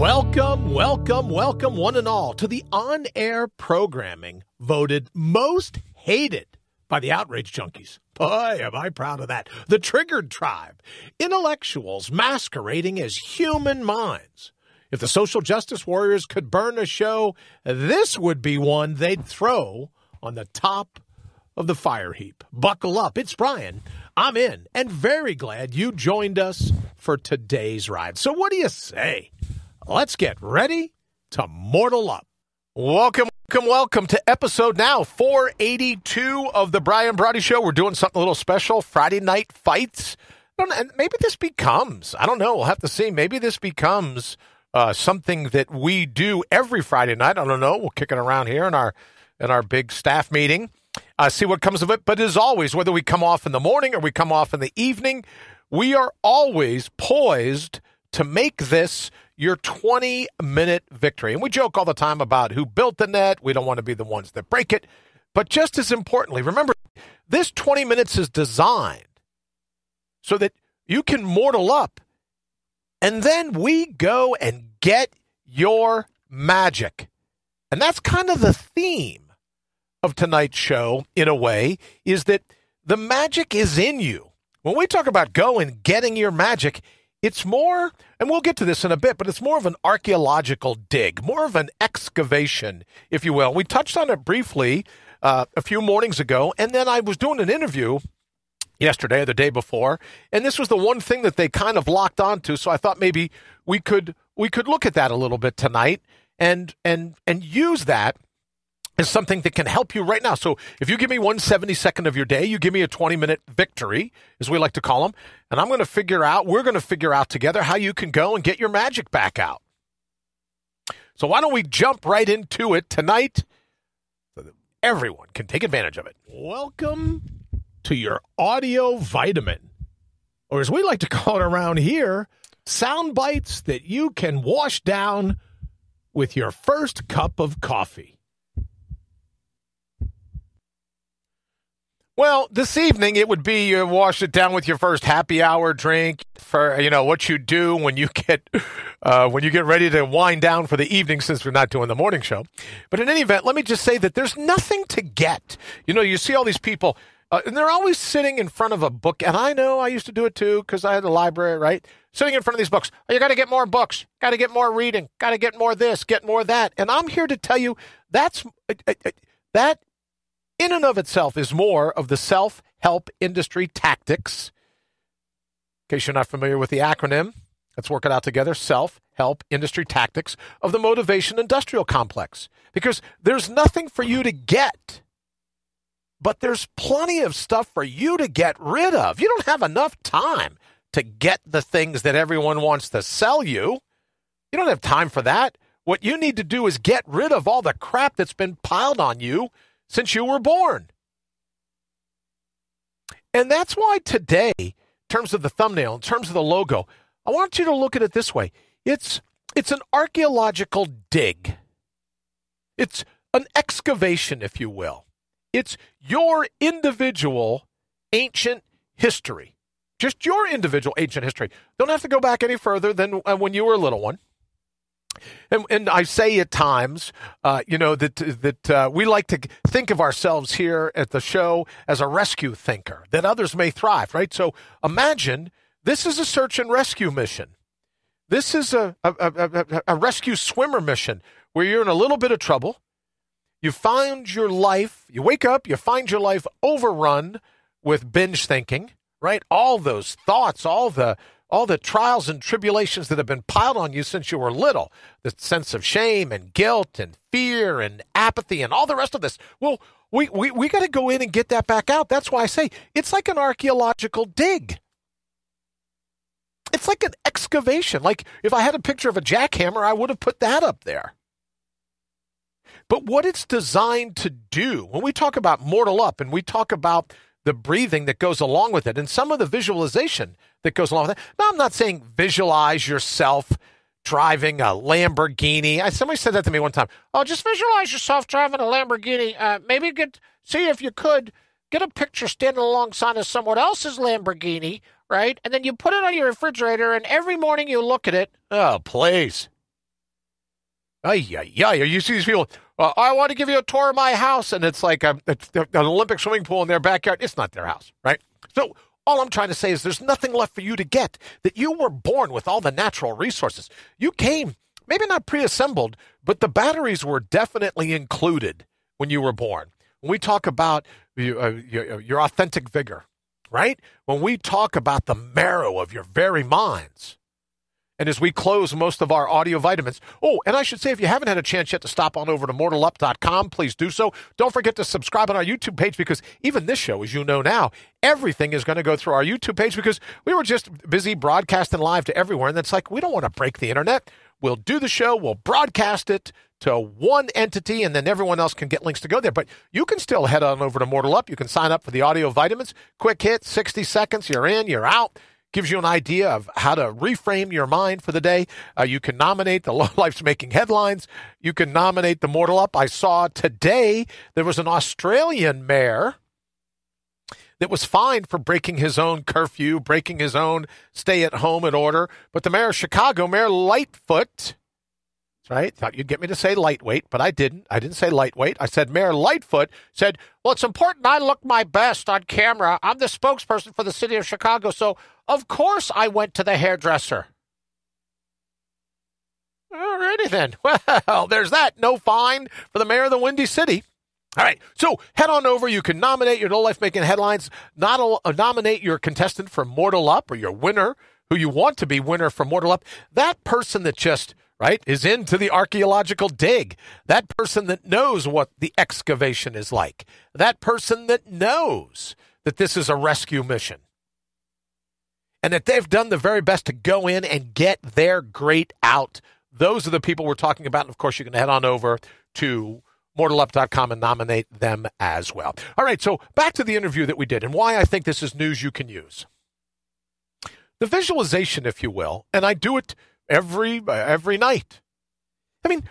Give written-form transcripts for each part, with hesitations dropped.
Welcome, one and all, to the on-air programming voted most hated by the outrage junkies. Boy, am I proud of that. The Triggered Tribe, intellectuals masquerading as human minds. If the social justice warriors could burn a show, this would be one they'd throw on the top of the fire heap. Buckle up. It's Brian. I'm in, and very glad you joined us for today's ride. So what do you say? Let's get ready to mortal up. Welcome to episode now 482 of the Brian Brawdy Show. We're doing something a little special, Friday night fights. And maybe this becomes, I don't know, we'll have to see. Maybe this becomes something that we do every Friday night. I don't know. We'll kick it around here in our big staff meeting. See what comes of it. But as always, whether we come off in the morning or we come off in the evening, we are always poised to make this your 20-minute victory. And we joke all the time about who built the net. We don't want to be the ones that break it. But just as importantly, remember, this 20 minutes is designed so that you can mortal up. And then we go and get your magic. And that's kind of the theme of tonight's show, in a way, is that the magic is in you. When we talk about go and getting your magic, it's more, and we'll get to this in a bit, but it's more of an archaeological dig, more of an excavation, if you will. We touched on it briefly a few mornings ago, and then I was doing an interview yesterday or the day before, and this was the one thing that they kind of locked onto, so I thought maybe we could look at that a little bit tonight and use that is something that can help you right now. So if you give me 1/72 of your day, you give me a 20-minute victory, as we like to call them, and we're going to figure out together how you can go and get your magic back out. So why don't we jump right into it tonight so that everyone can take advantage of it. Welcome to your audio vitamin, or as we like to call it around here, sound bites that you can wash down with your first cup of coffee. Well, this evening it would be you wash it down with your first happy hour drink for, what you do when you get ready to wind down for the evening, since we're not doing the morning show. But in any event, let me just say that there's nothing to get. You see all these people, and they're always sitting in front of a book. And I know I used to do it too, because I had a library, right? Sitting in front of these books. Oh, you got to get more books. Got to get more reading. Got to get more this, get more that. And I'm here to tell you that in and of itself is more of the self-help industry tactics. In case you're not familiar with the acronym, let's work it out together. Self-help industry tactics of the motivation industrial complex. Because there's nothing for you to get, but there's plenty of stuff for you to get rid of. You don't have enough time to get the things that everyone wants to sell you. You don't have time for that. What you need to do is get rid of all the crap that's been piled on you since you were born. And that's why today, in terms of the thumbnail, in terms of the logo, I want you to look at it this way. It's an archaeological dig. It's an excavation, if you will. It's your individual ancient history. Just your individual ancient history. Don't have to go back any further than when you were a little one. And I say at times, that we like to think of ourselves here at the show as a rescue thinker, that others may thrive, right? So imagine this is a search and rescue mission. This is a rescue swimmer mission where you're in a little bit of trouble. You find your life, you wake up, you find your life overrun with binge thinking, right? All those thoughts, all the trials and tribulations that have been piled on you since you were little, the sense of shame and guilt and fear and apathy and all the rest of this. Well, we got to go in and get that back out. That's why I say it's like an archaeological dig. It's like an excavation. Like if I had a picture of a jackhammer, I would have put that up there. But what it's designed to do, when we talk about mortal up and we talk about the breathing that goes along with it and some of the visualization that goes along with it. Now, I'm not saying visualize yourself driving a Lamborghini. Somebody said that to me one time. Oh, just visualize yourself driving a Lamborghini. Maybe see if you could get a picture standing alongside of someone else's Lamborghini, right? And then you put it on your refrigerator, and every morning you look at it. Oh, please. You see these people, I want to give you a tour of my house, and it's like an Olympic swimming pool in their backyard. It's not their house, right? So all I'm trying to say is there's nothing left for you to get, that you were born with all the natural resources. You came, maybe not pre-assembled, but the batteries were definitely included when you were born. When we talk about your authentic vigor, right? When we talk about the marrow of your very minds, and as we close most of our audio vitamins, and I should say, if you haven't had a chance yet to stop on over to mortalup.com, please do so. Don't forget to subscribe on our YouTube page, because even this show, as you know now, everything is going to go through our YouTube page, because we were just busy broadcasting live to everywhere. And it's like, we don't want to break the internet. We'll do the show. We'll broadcast it to one entity, and then everyone else can get links to go there. But you can still head on over to Mortal Up. You can sign up for the audio vitamins. Quick hit, 60 seconds. You're in, you're out. Gives you an idea of how to reframe your mind for the day. You can nominate the Low Life's Making Headlines. You can nominate the Mortal Up. I saw today there was an Australian mayor that was fined for breaking his own curfew, breaking his own stay-at-home order. But the mayor of Chicago, Mayor Lightfoot, that's right, thought you'd get me to say lightweight, but I didn't. I didn't say lightweight. I said Mayor Lightfoot said, well, it's important I look my best on camera. I'm the spokesperson for the city of Chicago, so of course I went to the hairdresser. All righty then. Well, there's that. No fine for the mayor of the Windy City. All right, so head on over. You can nominate your No Life Making Headlines, nominate your contestant for Mortal Up, or your winner, who you want to be winner for Mortal Up. That person that just, right, is into the archaeological dig. That person that knows what the excavation is like. That person that knows that this is a rescue mission. And that they've done the very best to go in and get their great out. Those are the people we're talking about. And, of course, you can head on over to mortalup.com and nominate them as well. All right, so back to the interview that we did and why I think this is news you can use. The visualization, if you will, and I do it every night. I mean,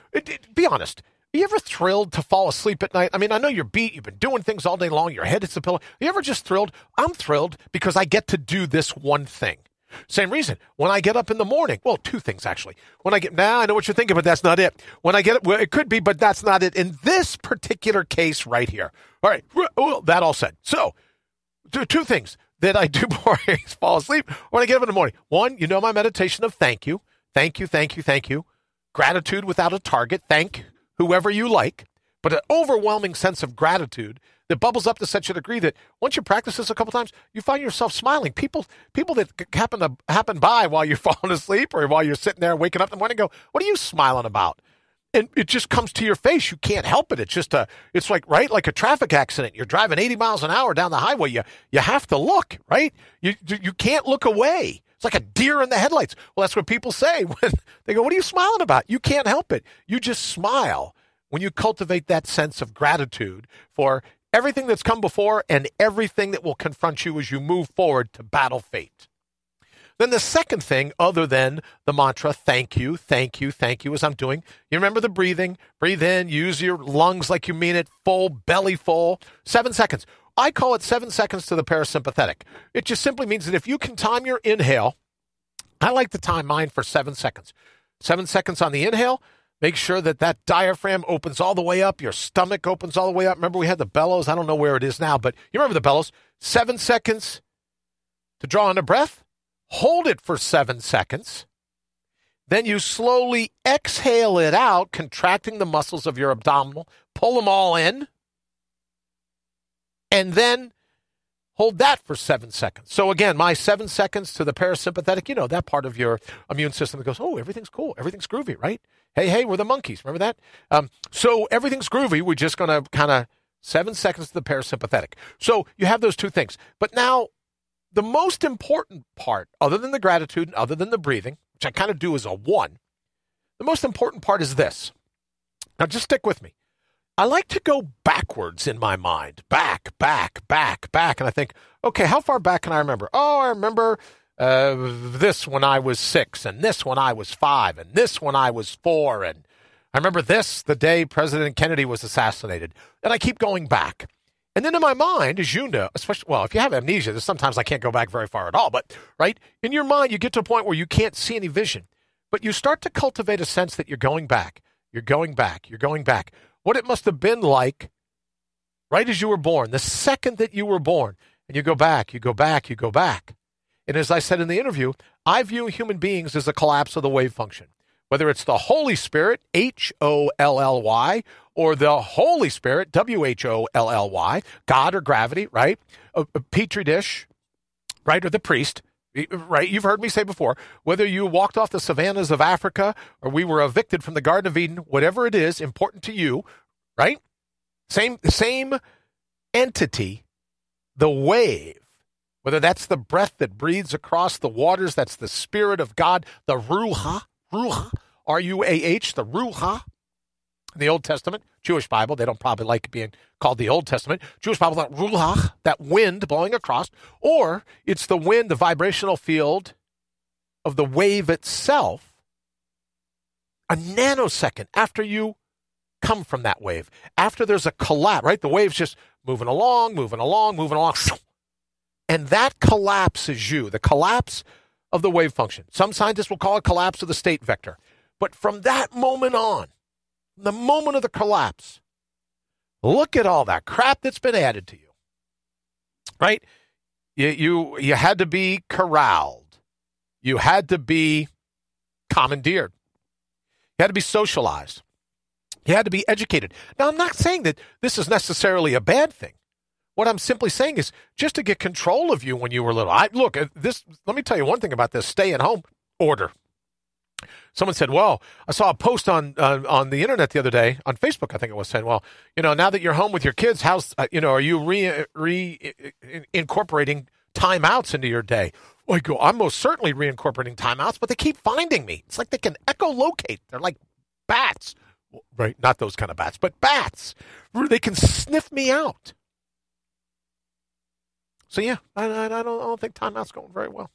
be honest. Are you ever thrilled to fall asleep at night? I mean, I know you're beat. You've been doing things all day long. Your head hits the pillow. Are you ever just thrilled? I'm thrilled because I get to do this one thing. Same reason. When I get up in the morning, well, two things actually. I know what you're thinking, but that's not it. When I get up, well, it could be, but that's not it in this particular case right here. All right, well, that all said. So, two things that I do before I fall asleep when I get up in the morning. One, my meditation of thank you. Thank you, thank you, thank you. Gratitude without a target. Thank whoever you like. But an overwhelming sense of gratitude that bubbles up to such a degree that once you practice this a couple times, you find yourself smiling. People that happen by while you're falling asleep or while you're sitting there waking up in the morning go, what are you smiling about? And it just comes to your face. You can't help it. It's like, right? Like a traffic accident. You're driving 80 miles an hour down the highway. You have to look, right? You can't look away. It's like a deer in the headlights. Well, that's what people say when they go, what are you smiling about? You can't help it. You just smile when you cultivate that sense of gratitude for everything that's come before and everything that will confront you as you move forward to battle fate. Then the second thing, other than the mantra, thank you, thank you, thank you, as I'm doing, you remember the breathing. Breathe in, use your lungs like you mean it, full, belly full. 7 seconds. I call it 7 seconds to the parasympathetic. It just simply means that if you can time your inhale, I like to time mine for 7 seconds. 7 seconds on the inhale. Make sure that diaphragm opens all the way up. Your stomach opens all the way up. Remember, we had the bellows. I don't know where it is now, but you remember the bellows. 7 seconds to draw in a breath. Hold it for 7 seconds. Then you slowly exhale it out, contracting the muscles of your abdominal. Pull them all in. And then hold that for 7 seconds. So again, my 7 seconds to the parasympathetic, that part of your immune system that goes, oh, everything's cool. Everything's groovy, right? Hey, we're the monkeys. Remember that? So everything's groovy. We're just going to kind of 7 seconds to the parasympathetic. So you have those two things. But now the most important part, other than the gratitude and other than the breathing, which I kind of do as a one, the most important part is this. Now just stick with me. I like to go backwards in my mind. Back. And I think, okay, how far back can I remember? Oh, I remember this when I was 6, and this when I was 5, and this when I was 4, and I remember this the day President Kennedy was assassinated. And I keep going back. And then in my mind, as you know, especially, well, if you have amnesia, there's sometimes I can't go back very far at all. But, right, in your mind, you get to a point where you can't see any vision. But you start to cultivate a sense that you're going back. You're going back. You're going back. What it must have been like right as you were born, the second that you were born, and you go back, you go back, you go back. And as I said in the interview, I view human beings as a collapse of the wave function. Whether it's the Holy Spirit, Holly, or the Holy Spirit, Wholly, God or gravity, right? A petri dish, right? Or the priest, right? You've heard me say before, whether you walked off the savannas of Africa or we were evicted from the Garden of Eden, whatever it is important to you, right? Same entity, the wave, whether that's the breath that breathes across the waters, that's the Spirit of God, the Ruach, R-U-A-H, the Ruach. In the Old Testament, Jewish Bible, they don't probably like being called the Old Testament. Jewish Bible, that Ruach, that wind blowing across, or it's the wind, the vibrational field of the wave itself, a nanosecond after you come from that wave, after there's a collapse, right? The wave's just moving along, and that collapses you, the collapse of the wave function. Some scientists will call it collapse of the state vector. But from that moment on, the moment of the collapse, look at all that crap that's been added to you, right? You had to be corralled. You had to be commandeered. You had to be socialized. You had to be educated. Now, I'm not saying that this is necessarily a bad thing. What I'm simply saying is just to get control of you when you were little. Let me tell you one thing about this stay-at-home order. Someone said, well, I saw a post on the internet the other day, on Facebook, I think it was, saying, well, now that you're home with your kids, how's, are you reincorporating timeouts into your day? Well, I go, I'm most certainly reincorporating timeouts, but they keep finding me. It's like they can echolocate. They're like bats, right? Not those kind of bats, but bats. They can sniff me out. So, yeah, I don't think timeout's going very well.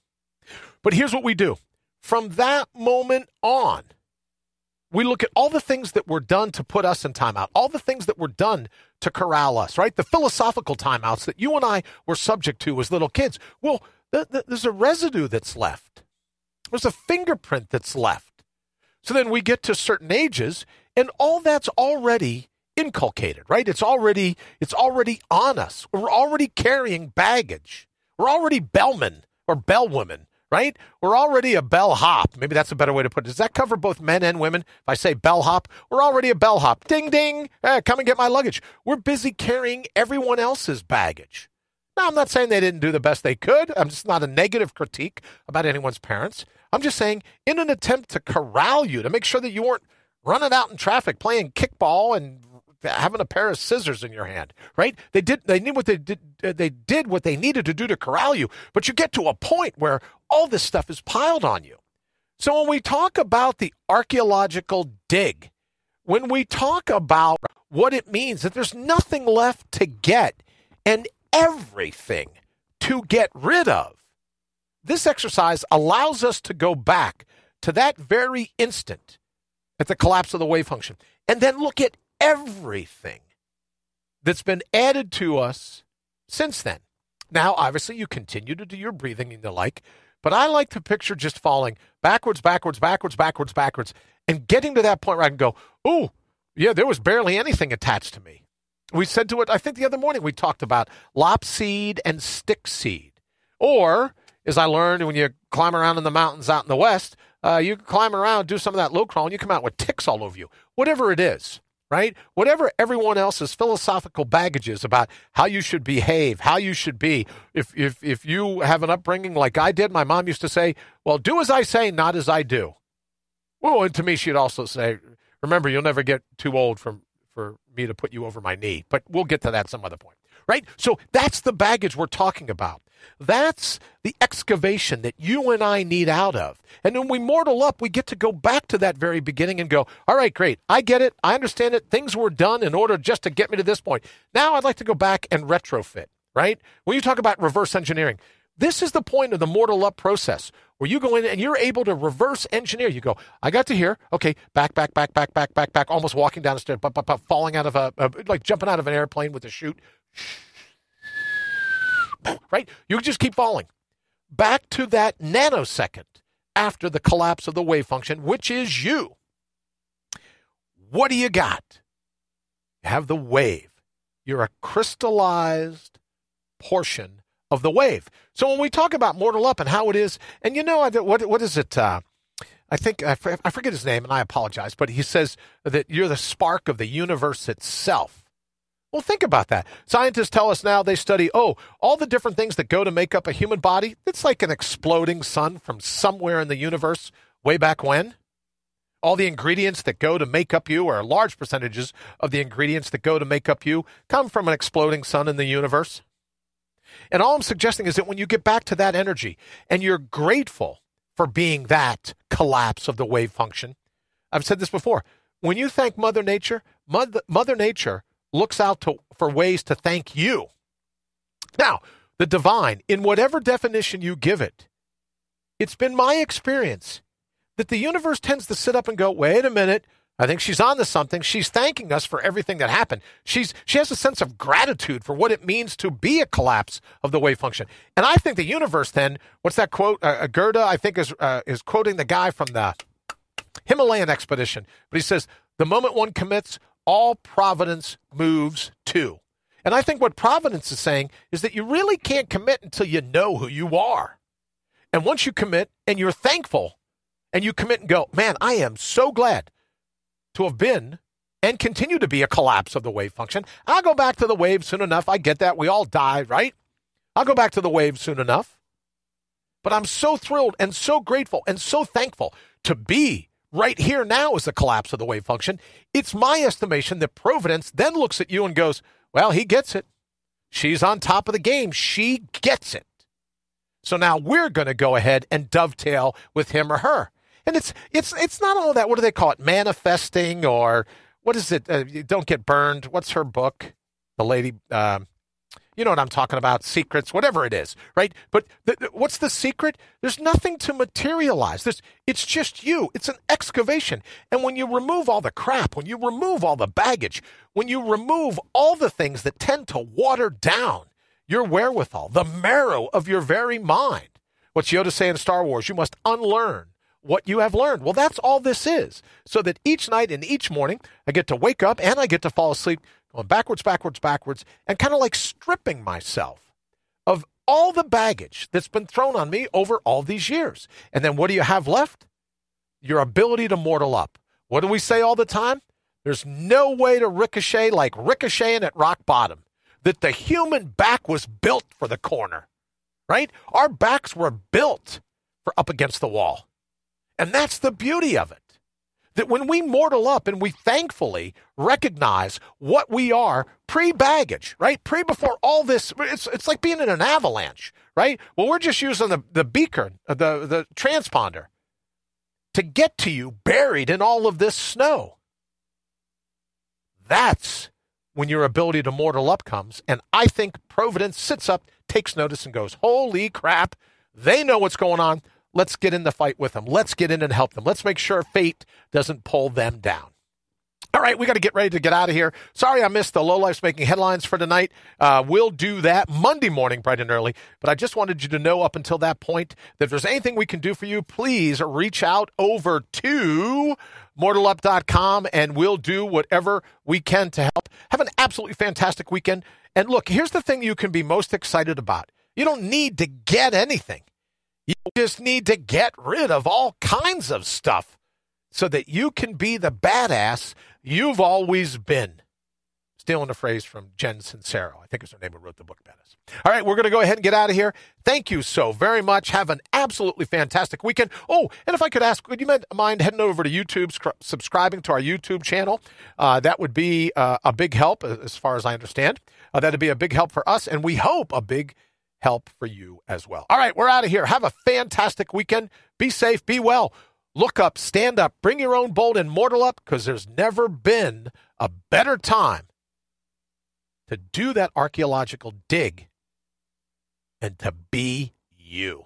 But here's what we do. From that moment on, we look at all the things that were done to put us in timeout, all the things that were done to corral us, right? The philosophical timeouts that you and I were subject to as little kids. Well, there's a residue that's left. There's a fingerprint that's left. So then we get to certain ages, and all that's already inculcated, right? It's already on us. We're already carrying baggage. We're already bellmen or bellwomen, right? We're already a bellhop. Maybe that's a better way to put it. Does that cover both men and women? If I say bellhop, we're already a bellhop. Ding, ding. Come and get my luggage. We're busy carrying everyone else's baggage. Now, I'm not saying they didn't do the best they could. I'm just not a negative critique about anyone's parents. I'm just saying in an attempt to corral you, to make sure that you weren't running out in traffic playing kickball and having a pair of scissors in your hand, right? They did what they needed to do to corral you, but you get to a point where all this stuff is piled on you. So when we talk about the archaeological dig, when we talk about what it means that there's nothing left to get and everything to get rid of, this exercise allows us to go back to that very instant at the collapse of the wave function and then look at everything that's been added to us since then. Now, obviously, you continue to do your breathing and the like, but I like to picture just falling backwards, and getting to that point where I can go, oh, yeah, there was barely anything attached to me. We said to it, I think the other morning we talked about lop seed and stick seed. Or, as I learned, when you climb around in the mountains out in the West, you can climb around, do some of that low crawl, and you come out with ticks all over you. Whatever it is. Right? Whatever everyone else's philosophical baggage is about how you should behave, how you should be. If you have an upbringing like I did, my mom used to say, well, do as I say, not as I do. Well, and to me, she'd also say, remember, you'll never get too old for me to put you over my knee. But we'll get to that some other point. Right? So that's the baggage we're talking about. That's the excavation that you and I need out of. And when we mortal up, we get to go back to that very beginning and go, all right, great. I get it. I understand it. Things were done in order just to get me to this point. Now I'd like to go back and retrofit, right? When you talk about reverse engineering, this is the point of the mortal up process where you go in and you're able to reverse engineer. You go, I got to here. Okay, back, almost walking down the stairs, falling out of like jumping out of an airplane with a chute. Right? You just keep falling back to that nanosecond after the collapse of the wave function, which is you. what do you got? You have the wave. You're a crystallized portion of the wave. So when we talk about Mortal Up and how it is, and what is it? I think, I forget his name, and I apologize, but he says that you're the spark of the universe itself. Well, think about that. Scientists tell us now they study, all the different things that go to make up a human body. It's like an exploding sun from somewhere in the universe way back when. All the ingredients that go to make up you, or large percentages of the ingredients that go to make up you, come from an exploding sun in the universe. And all I'm suggesting is that when you get back to that energy and you're grateful for being that collapse of the wave function, I've said this before, when you thank Mother Nature, Mother Nature looks out for ways to thank you. Now, the divine, in whatever definition you give it, it's been my experience that the universe tends to sit up and go, wait a minute, I think she's on to something. She's thanking us for everything that happened. She has a sense of gratitude for what it means to be a collapse of the wave function. And I think the universe then, what's that quote? Goethe, I think, is quoting the guy from the Himalayan expedition. But he says, the moment one commits, all providence moves too. And I think what providence is saying is that you really can't commit until you know who you are. And once you commit and you're thankful and you commit and go, man, I am so glad to have been and continue to be a collapse of the wave function. I'll go back to the wave soon enough. I get that. We all die, right? I'll go back to the wave soon enough. But I'm so thrilled and so grateful and so thankful to be right here now as a collapse of the wave function. It's my estimation that Providence then looks at you and goes, well, he gets it. She's on top of the game. She gets it. So now we're going to go ahead and dovetail with him or her. And it's not all that, what do they call it, manifesting, or what is it, Don't Get Burned. What's her book? The lady, you know what I'm talking about, Secrets, whatever it is, right? But what's the secret? There's nothing to materialize. It's just you. It's an excavation. And when you remove all the crap, when you remove all the baggage, when you remove all the things that tend to water down your wherewithal, the marrow of your very mind, what's Yoda say in Star Wars? You must unlearn what you have learned. Well, that's all this is. So that each night and each morning, I get to wake up and I get to fall asleep going backwards, and kind of like stripping myself of all the baggage that's been thrown on me over all these years. And then what do you have left? Your ability to mortal up. What do we say all the time? There's no way to ricochet like ricocheting at rock bottom. That the human back was built for the corner, right? Our backs were built for up against the wall. And that's the beauty of it. That when we mortal up and we thankfully recognize what we are pre-baggage, right? Before all this, it's like being in an avalanche, right? Well, we're just using the beaker, the transponder to get to you buried in all of this snow. That's when your ability to mortal up comes. And I think Providence sits up, takes notice, and goes, holy crap, they know what's going on. Let's get in the fight with them. Let's get in and help them. Let's make sure fate doesn't pull them down. All right, we got to get ready to get out of here. Sorry I missed the Lowlifes Making Headlines for tonight. We'll do that Monday morning, bright and early. But I just wanted you to know up until that point that if there's anything we can do for you, please reach out over to mortalup.com, and we'll do whatever we can to help. Have an absolutely fantastic weekend. And look, here's the thing you can be most excited about. You don't need to get anything. You just need to get rid of all kinds of stuff so that you can be the badass you've always been. Stealing a phrase from Jen Sincero. I think is her name who wrote the book Badass. All right, we're going to go ahead and get out of here. Thank you so very much. Have an absolutely fantastic weekend. Oh, and if I could ask, would you mind heading over to YouTube, subscribing to our YouTube channel? That would be a big help, as far as I understand. That would be a big help for us, and we hope a big help for you as well. All right, we're out of here. Have a fantastic weekend. Be safe. Be well. Look up, stand up, bring your own bold and mortal up, because there's never been a better time to do that archaeological dig and to be you.